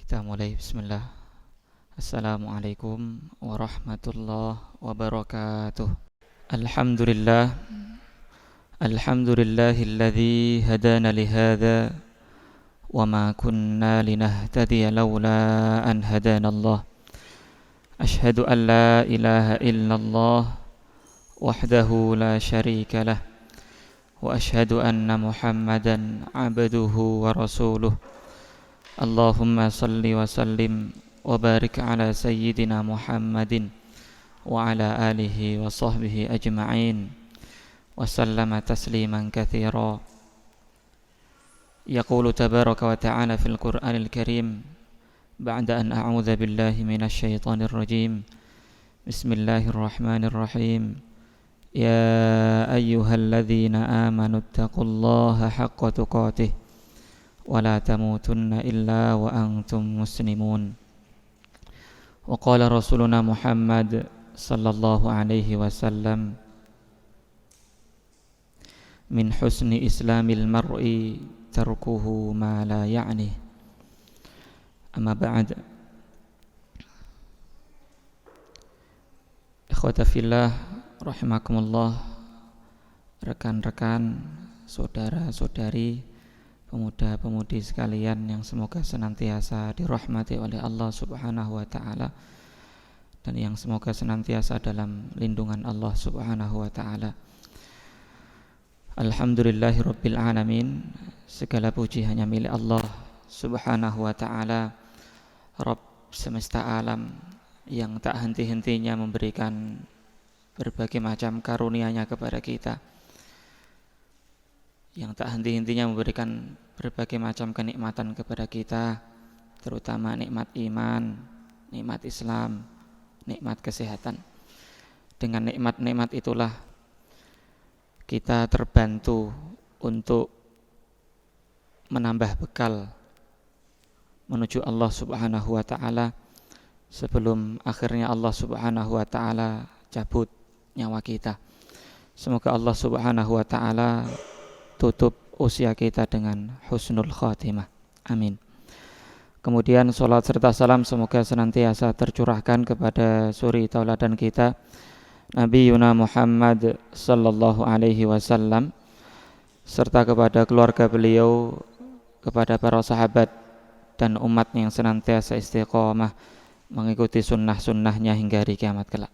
Kita mulai, bismillah. Assalamualaikum warahmatullahi wabarakatuh. Alhamdulillah. Alhamdulillahilladzi hadana lihadza wa ma kunna linahtadiya laula an hadanallah. Ashhadu an la ilaha illallah wahdahu la syarika lah wa ashhadu anna Muhammadan abduhu wa rasuluh. Allahumma salli wa sallim wa barik ala sayyidina Muhammadin wa ala alihi wa sahbihi ajma'in wa sallama tasliman katsira. Yaqulu tabaraka wa ta'ala fil Qur'anil Karim ba'da an a'udzu billahi minasy syaithanir rajim. Bismillahirrahmanirrahim. Ya ayyuhalladzina amanu taqullaha haqqa tuqatih wa la tamutunna illa wa antum muslimun. Wa qala rasuluna Muhammad sallallahu alaihi wasallam, min husni islamil mar'i tarkuhu ma la ya'ni. Amma ba'd. Ikhwata fillah rahimakumullah, rekan-rekan, saudara-saudari, pemuda-pemudi sekalian yang semoga senantiasa dirahmati oleh Allah Subhanahu wa ta'ala dan yang semoga senantiasa dalam lindungan Allah Subhanahu wa ta'ala. Alhamdulillahirabbil alamin. Segala puji hanya milik Allah Subhanahu wa ta'ala, Rabb semesta alam yang tak henti-hentinya memberikan berbagai macam karunia-Nya kepada kita, yang tak henti-hentinya memberikan berbagai macam kenikmatan kepada kita, terutama nikmat iman, nikmat Islam, nikmat kesehatan. Dengan nikmat-nikmat itulah kita terbantu untuk menambah bekal menuju Allah Subhanahu wa ta'ala sebelum akhirnya Allah Subhanahu wa ta'ala cabut nyawa kita. Semoga Allah Subhanahu wa ta'ala tutup usia kita dengan husnul khatimah. Amin. Kemudian salat serta salam semoga senantiasa tercurahkan kepada suri tauladan kita, Nabi Yuna Muhammad sallallahu alaihi wasallam, serta kepada keluarga beliau, kepada para sahabat dan umat yang senantiasa istiqomah mengikuti sunnah-sunnahnya hingga hari kiamat kelak.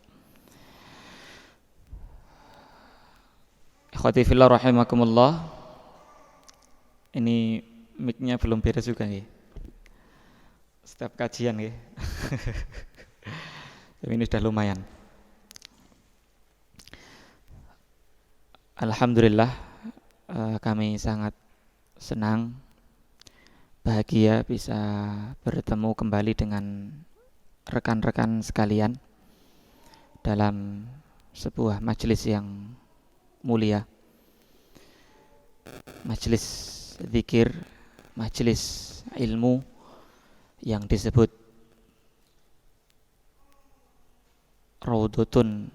Ikhwati fillah rahimakumullah. Ini mic-nya belum beres juga nggih. Setiap kajian nggih. Tapi ini sudah lumayan. Alhamdulillah, kami sangat senang, bahagia bisa bertemu kembali dengan rekan-rekan sekalian dalam sebuah majelis yang mulia, majelis zikir, majelis ilmu yang disebut Raudhatun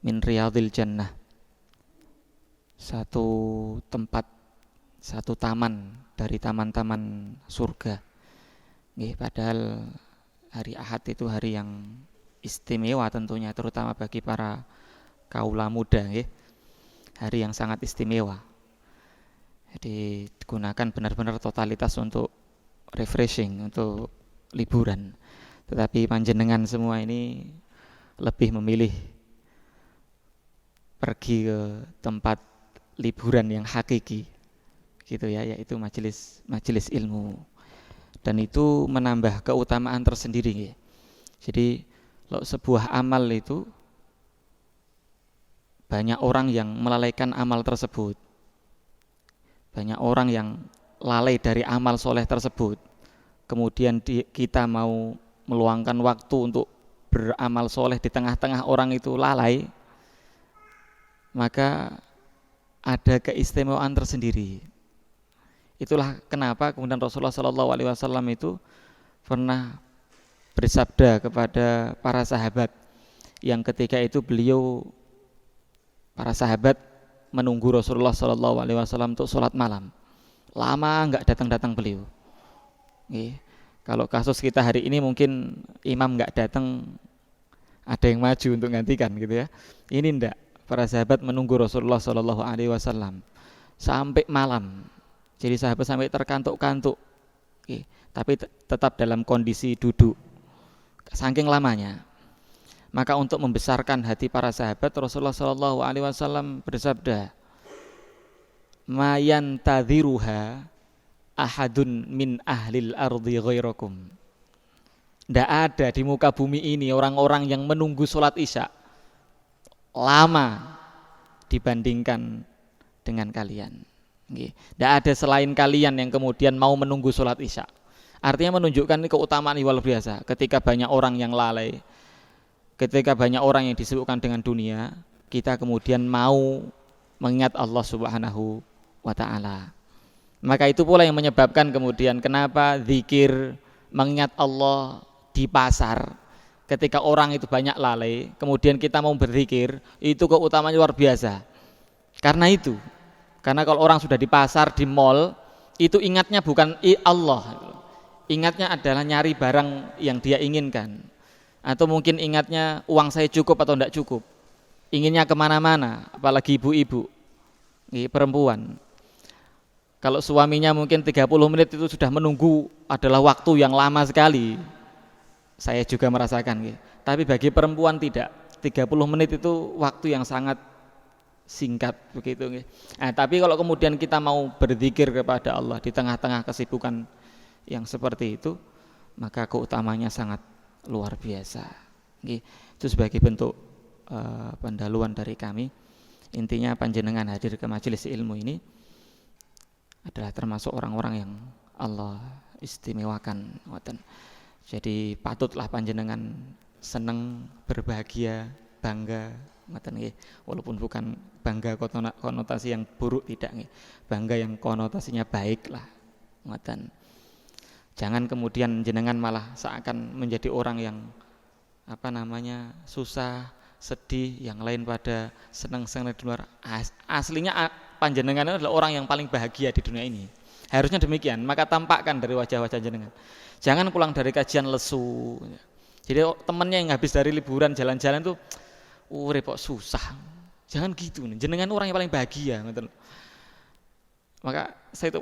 min Riyadhil Jannah, satu tempat, satu taman dari taman-taman surga. Padahal hari Ahad itu hari yang istimewa tentunya, terutama bagi para kaula muda, hari yang sangat istimewa. Jadi digunakan benar-benar totalitas untuk refreshing, untuk liburan. Tetapi panjenengan semua ini lebih memilih pergi ke tempat liburan yang hakiki, gitu ya, yaitu majelis ilmu. Dan itu menambah keutamaan tersendiri. Jadi kalau sebuah amal itu banyak orang yang melalaikan amal tersebut, banyak orang yang lalai dari amal soleh tersebut, kemudian kita mau meluangkan waktu untuk beramal soleh di tengah-tengah orang itu lalai, maka ada keistimewaan tersendiri. Itulah kenapa kemudian Rasulullah SAW itu pernah bersabda kepada para sahabat, yang ketika itu para sahabat menunggu Rasulullah SAW untuk sholat malam. Lama nggak datang-datang beliau. Kalau kasus kita hari ini mungkin imam nggak datang, ada yang maju untuk gantikan gitu ya. Ini ndak. Para sahabat menunggu Rasulullah Shallallahu Alaihi Wasallam sampai malam. Jadi sahabat sampai terkantuk-kantuk. Oke. Tapi tetap dalam kondisi duduk. Saking lamanya. Maka untuk membesarkan hati para sahabat, Rasulullah Shallallahu Alaihi Wasallam bersabda, "Mayan tadhiruha ahadun min ahlil ardi ghairakum." Tidak ada di muka bumi ini orang-orang yang menunggu sholat isya lama dibandingkan dengan kalian. Tidak ada selain kalian yang kemudian mau menunggu sholat isya. Artinya menunjukkan keutamaan yang luar biasa. Ketika banyak orang yang lalai, ketika banyak orang yang disibukkan dengan dunia, kita kemudian mau mengingat Allah Subhanahu wa ta'ala. Maka itu pula yang menyebabkan kemudian kenapa zikir mengingat Allah di pasar, ketika orang itu banyak lalai, kemudian kita mau berzikir, itu keutamaan luar biasa. Karena itu, karena kalau orang sudah di pasar, di mall, itu ingatnya bukan Allah, ingatnya adalah nyari barang yang dia inginkan, atau mungkin ingatnya uang saya cukup atau tidak cukup, inginnya kemana-mana, apalagi ibu-ibu, perempuan. Kalau suaminya mungkin 30 menit itu sudah menunggu, adalah waktu yang lama sekali. Saya juga merasakan, tapi bagi perempuan tidak. 30 menit itu waktu yang sangat singkat begitu. Nah, tapi kalau kemudian kita mau berzikir kepada Allah di tengah-tengah kesibukan yang seperti itu, maka keutamanya sangat luar biasa. Itu sebagai bentuk pendahuluan dari kami. Intinya panjenengan hadir ke majelis ilmu ini adalah termasuk orang-orang yang Allah istimewakan. Jadi patutlah panjenengan seneng, berbahagia, bangga, walaupun bukan bangga konotasi yang buruk, tidak, bangga yang konotasinya baik lah. Jangan kemudian jenengan malah seakan menjadi orang yang susah, sedih, yang lain pada senang-senang di luar. Aslinya panjenengan adalah orang yang paling bahagia di dunia ini. Harusnya demikian, maka tampakkan dari wajah-wajah jenengan. Jangan pulang dari kajian lesu. Jadi temennya yang habis dari liburan jalan-jalan tuh, repot susah. Jangan gitu, jenengan orang yang paling bahagia. Maka saya itu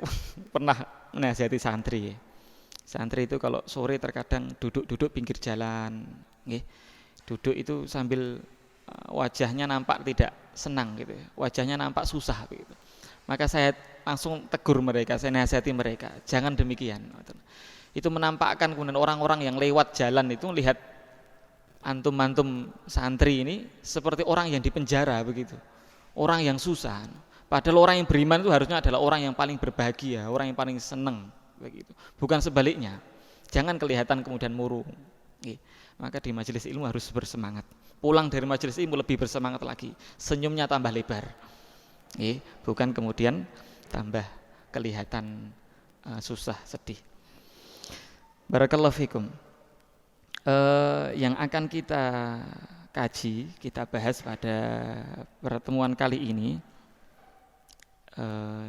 pernah menasihati santri. Santri itu kalau sore terkadang duduk-duduk pinggir jalan, duduk itu sambil wajahnya nampak tidak senang gitu, wajahnya nampak susah gitu. Maka saya langsung tegur mereka, saya nasihati mereka, jangan demikian. Itu menampakkan kemudian orang-orang yang lewat jalan itu lihat antum-antum santri ini seperti orang yang dipenjara begitu, orang yang susah. Padahal orang yang beriman itu harusnya adalah orang yang paling berbahagia, orang yang paling senang begitu. Bukan sebaliknya. Jangan kelihatan kemudian murung. Maka di majelis ilmu harus bersemangat. Pulang dari majelis ilmu lebih bersemangat lagi, senyumnya tambah lebar. Bukan kemudian tambah kelihatan susah, sedih. Barakallahu fikum. Yang akan kita kaji, kita bahas pada pertemuan kali ini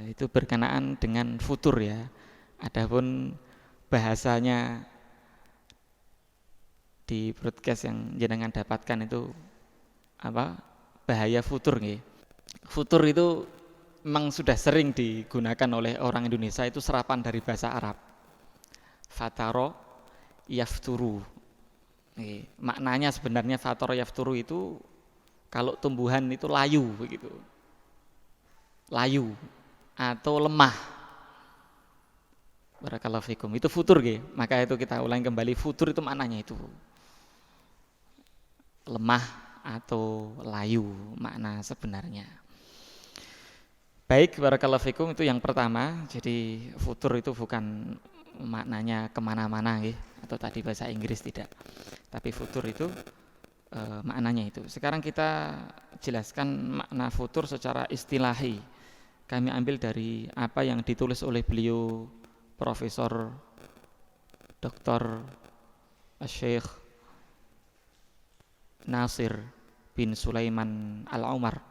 itu berkenaan dengan futur ya. Adapun bahasanya di broadcast yang jenengan dapatkan itu bahaya futur nggih. Futur itu memang sudah sering digunakan oleh orang Indonesia, itu serapan dari bahasa Arab. Fataro yafturu. Maknanya sebenarnya fataro yafturu itu kalau tumbuhan itu layu begitu. Layu atau lemah. Barakallahu fikum. Itu futur nggih. Maka itu kita ulangi kembali, futur itu maknanya itu. Lemah atau layu makna sebenarnya. Baik, barakallahu fikum, itu yang pertama. Jadi futur itu bukan maknanya kemana-mana atau tadi bahasa Inggris, tidak. Tapi futur itu maknanya itu. Sekarang kita jelaskan makna futur secara istilahi. Kami ambil dari apa yang ditulis oleh beliau Profesor Dr. Syekh Nasir bin Sulaiman Al-Umar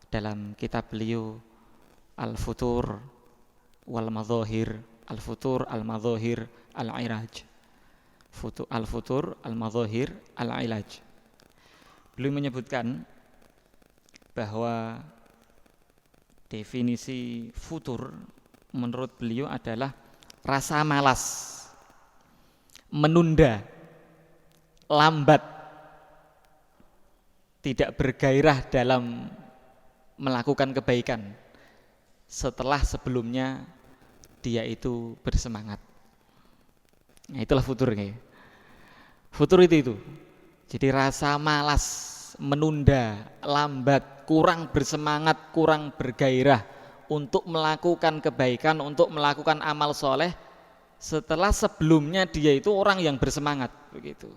dalam kitab beliau Al-Futur wal Madhahir, Al-Futur Al-Madhahir Al-Iraj. Al-futur, al-madzahir, al-ilaj. Beliau menyebutkan bahwa definisi futur menurut beliau adalah rasa malas, menunda, lambat, tidak bergairah dalam melakukan kebaikan setelah sebelumnya dia itu bersemangat. Nah, itulah futur nih. Futur itu. Jadi rasa malas, menunda, lambat, kurang bersemangat, kurang bergairah untuk melakukan kebaikan, untuk melakukan amal soleh setelah sebelumnya dia itu orang yang bersemangat, begitu.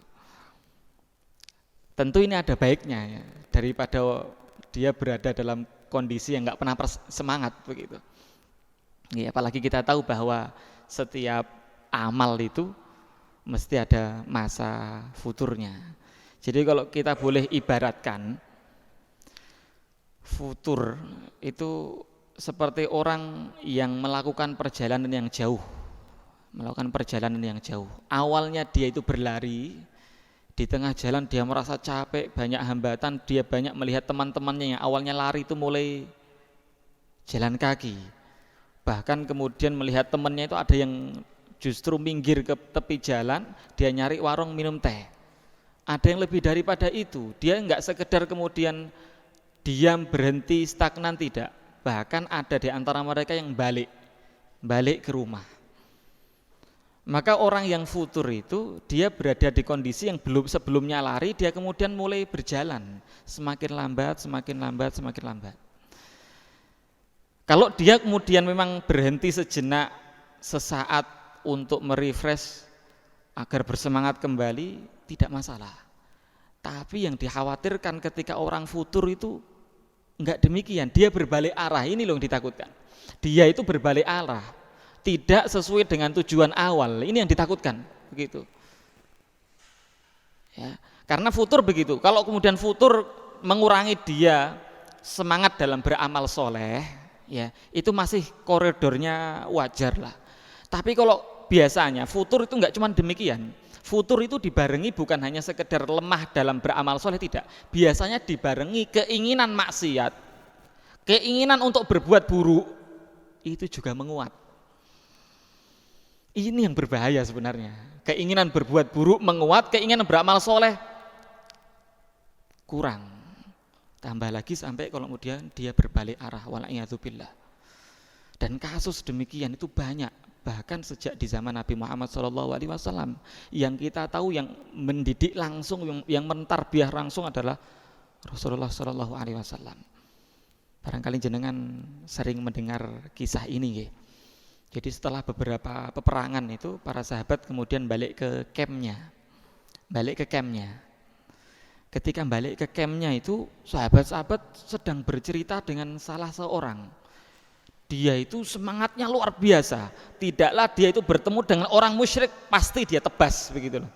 Tentu ini ada baiknya ya, daripada dia berada dalam kondisi yang nggak pernah semangat, begitu. Ya, apalagi kita tahu bahwa setiap amal itu mesti ada masa futurnya. Jadi kalau kita boleh ibaratkan, futur itu seperti orang yang melakukan perjalanan yang jauh. Awalnya dia itu berlari, di tengah jalan dia merasa capek, banyak hambatan, dia banyak melihat teman-temannya yang awalnya lari itu mulai jalan kaki. Bahkan kemudian melihat temannya itu ada yang justru minggir ke tepi jalan, dia nyari warung minum teh. Ada yang lebih daripada itu, dia enggak sekedar kemudian diam, berhenti, stagnan, tidak. Bahkan ada di antara mereka yang balik ke rumah. Maka orang yang futur itu dia berada di kondisi yang belum sebelumnya lari, dia kemudian mulai berjalan, semakin lambat. Kalau dia kemudian memang berhenti sejenak, sesaat untuk merefresh agar bersemangat kembali, tidak masalah. Tapi yang dikhawatirkan ketika orang futur itu enggak demikian, dia berbalik arah. Ini loh yang ditakutkan. Dia itu berbalik arah, tidak sesuai dengan tujuan awal. Ini yang ditakutkan, begitu. Ya, karena futur begitu. Kalau kemudian futur mengurangi dia semangat dalam beramal soleh, ya itu masih koridornya wajar lah. Tapi kalau biasanya futur itu enggak cuma demikian. Futur itu dibarengi bukan hanya sekedar lemah dalam beramal soleh, tidak. Biasanya dibarengi keinginan maksiat, keinginan untuk berbuat buruk, itu juga menguat. Ini yang berbahaya sebenarnya. Keinginan berbuat buruk menguat, keinginan beramal soleh kurang. Tambah lagi sampai kalau kemudian dia berbalik arah, wala'iyadzubillah. Dan kasus demikian itu banyak. Bahkan sejak di zaman Nabi Muhammad SAW, yang kita tahu yang mendidik langsung, yang mentarbiyah langsung adalah Rasulullah SAW. Barangkali jenengan sering mendengar kisah ini ya. Jadi setelah beberapa peperangan itu, para sahabat kemudian balik ke campnya. Ketika balik ke campnya itu, sahabat-sahabat sedang bercerita dengan salah seorang. Dia itu semangatnya luar biasa. Tidaklah dia itu bertemu dengan orang musyrik, pasti dia tebas, begitu loh.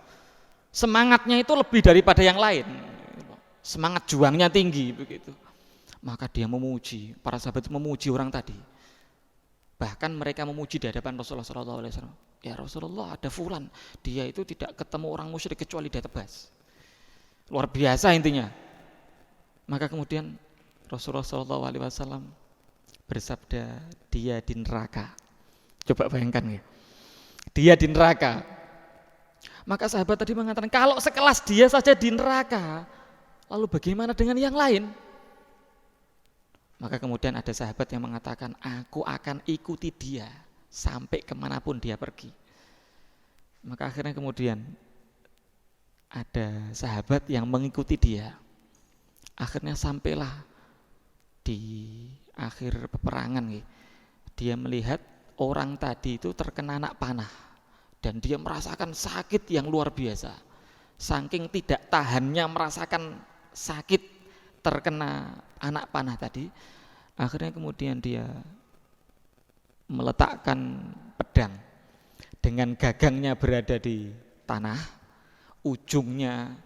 Semangatnya itu lebih daripada yang lain. Semangat juangnya tinggi, begitu. Maka dia memuji, para sahabat memuji orang tadi. Bahkan mereka memuji di hadapan Rasulullah SAW. Ya Rasulullah, ada fulan, dia itu tidak ketemu orang musyrik kecuali dia tebas. Luar biasa intinya. Maka kemudian Rasulullah SAW bersabda, dia di neraka. Coba bayangkan ya, dia di neraka. Maka sahabat tadi mengatakan, kalau sekelas dia saja di neraka, lalu bagaimana dengan yang lain? Maka kemudian ada sahabat yang mengatakan, aku akan ikuti dia sampai kemanapun dia pergi. Maka akhirnya kemudian ada sahabat yang mengikuti dia. Akhirnya sampailah di akhir peperangan, dia melihat orang tadi itu terkena anak panah dan dia merasakan sakit yang luar biasa. Saking tidak tahannya merasakan sakit terkena anak panah tadi, akhirnya kemudian dia meletakkan pedang dengan gagangnya berada di tanah, ujungnya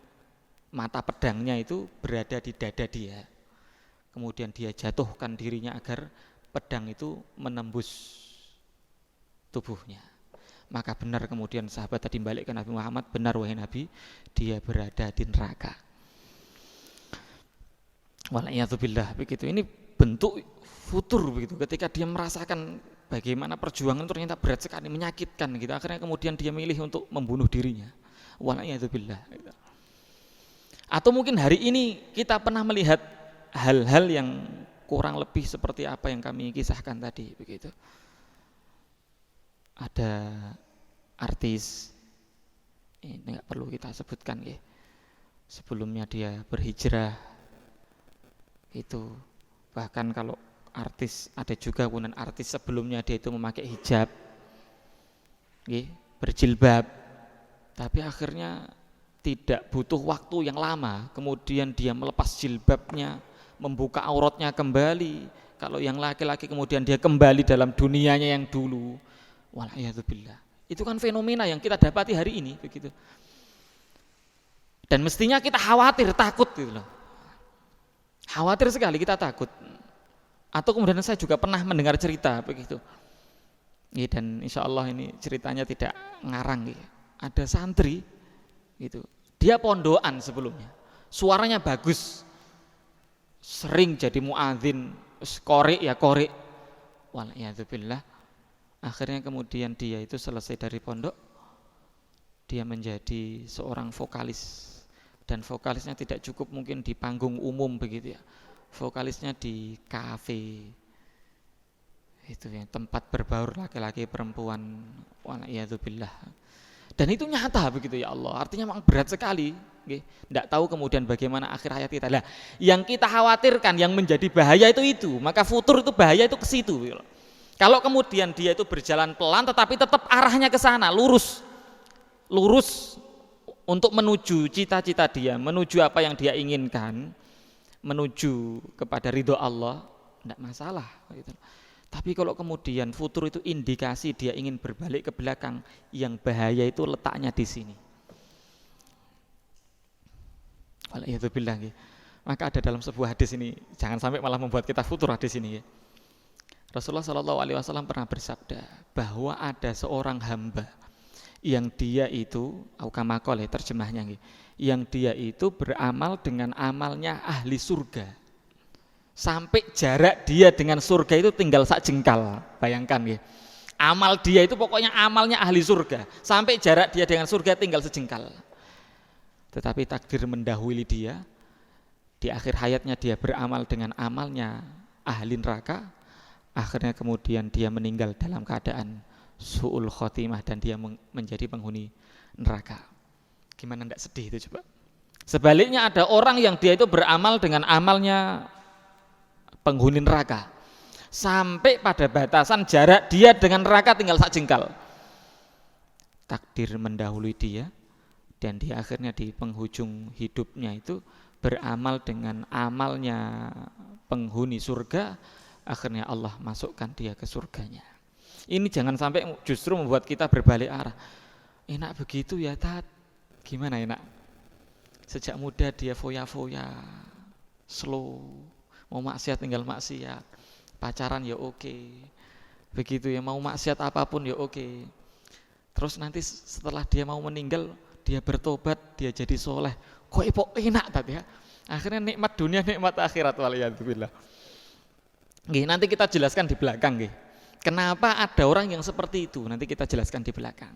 mata pedangnya itu berada di dada dia. Kemudian dia jatuhkan dirinya agar pedang itu menembus tubuhnya. Maka benar kemudian sahabat tadi balik ke Nabi Muhammad, benar wahai Nabi, dia berada di neraka. Wala'iyadzubillah, begitu. Ini bentuk futur begitu, ketika dia merasakan bagaimana perjuangan ternyata berat sekali, menyakitkan gitu. Akhirnya kemudian dia milih untuk membunuh dirinya. Wala'iyadzubillah. Gitu. Atau mungkin hari ini kita pernah melihat hal-hal yang kurang lebih seperti apa yang kami kisahkan tadi begitu. Ada artis, ini nggak perlu kita sebutkan ya. Sebelumnya dia berhijrah itu, bahkan kalau artis ada juga kemudian artis sebelumnya dia itu memakai hijab, berjilbab, tapi akhirnya tidak butuh waktu yang lama, kemudian dia melepas jilbabnya, membuka auratnya kembali. Kalau yang laki-laki kemudian dia kembali dalam dunianya yang dulu. Wala'iyadzubillah. Itu kan fenomena yang kita dapati hari ini begitu. Dan mestinya kita khawatir, takut gitu loh. Khawatir sekali, kita takut. Atau kemudian saya juga pernah mendengar cerita begitu. Dan insya Allah ini ceritanya tidak ngarang ya. Ada santri gitu. Dia pondokan sebelumnya. Suaranya bagus. Sering jadi muadzin, korek ya korek. Wala'iyadzubillah. Akhirnya kemudian dia itu selesai dari pondok, dia menjadi seorang vokalis. Dan vokalisnya tidak cukup mungkin di panggung umum begitu ya. Vokalisnya di kafe. Itu ya, tempat berbaur laki-laki perempuan. Wala'iyadzubillah. Dan itu nyata begitu ya Allah. Artinya memang berat sekali. Tidak tahu kemudian bagaimana akhir hayat kita. Nah, yang kita khawatirkan, yang menjadi bahaya itu. Maka futur itu bahaya itu ke situ. Kalau kemudian dia itu berjalan pelan, tetapi tetap arahnya ke sana, lurus untuk menuju cita-cita dia, menuju apa yang dia inginkan, menuju kepada ridho Allah, tidak masalah. Tapi kalau kemudian futur itu indikasi dia ingin berbalik ke belakang, yang bahaya itu letaknya di sini. Wala'iyadzubillah. Maka ada dalam sebuah hadis ini, jangan sampai malah membuat kita futur hadis ini ya. Rasulullah SAW pernah bersabda bahwa ada seorang hamba yang dia itu, aukamakol ya terjemahnya, yang dia itu beramal dengan amalnya ahli surga, sampai jarak dia dengan surga itu tinggal sak jengkal. Bayangkan ya, amal dia itu pokoknya amalnya ahli surga, sampai jarak dia dengan surga tinggal sejengkal. Tetapi takdir mendahului dia, di akhir hayatnya dia beramal dengan amalnya ahli neraka. Akhirnya kemudian dia meninggal dalam keadaan su'ul khotimah dan dia menjadi penghuni neraka. Gimana enggak sedih itu coba? Sebaliknya ada orang yang dia itu beramal dengan amalnya penghuni neraka, sampai pada batasan jarak dia dengan neraka tinggal sak jengkal. Takdir mendahului dia dan dia akhirnya di penghujung hidupnya itu beramal dengan amalnya penghuni surga. Akhirnya Allah masukkan dia ke surganya. Ini jangan sampai justru membuat kita berbalik arah. Enak begitu ya Tat. Gimana enak? Sejak muda dia foya-foya, slow, mau maksiat tinggal maksiat, pacaran ya oke. Begitu ya, mau maksiat apapun ya oke. Terus nanti setelah dia mau meninggal, dia bertobat, dia jadi soleh. Kok enak Tat ya? Akhirnya nikmat dunia, nikmat akhirat, waliyadzubillah. Nanti kita jelaskan di belakang. Kenapa ada orang yang seperti itu? Nanti kita jelaskan di belakang.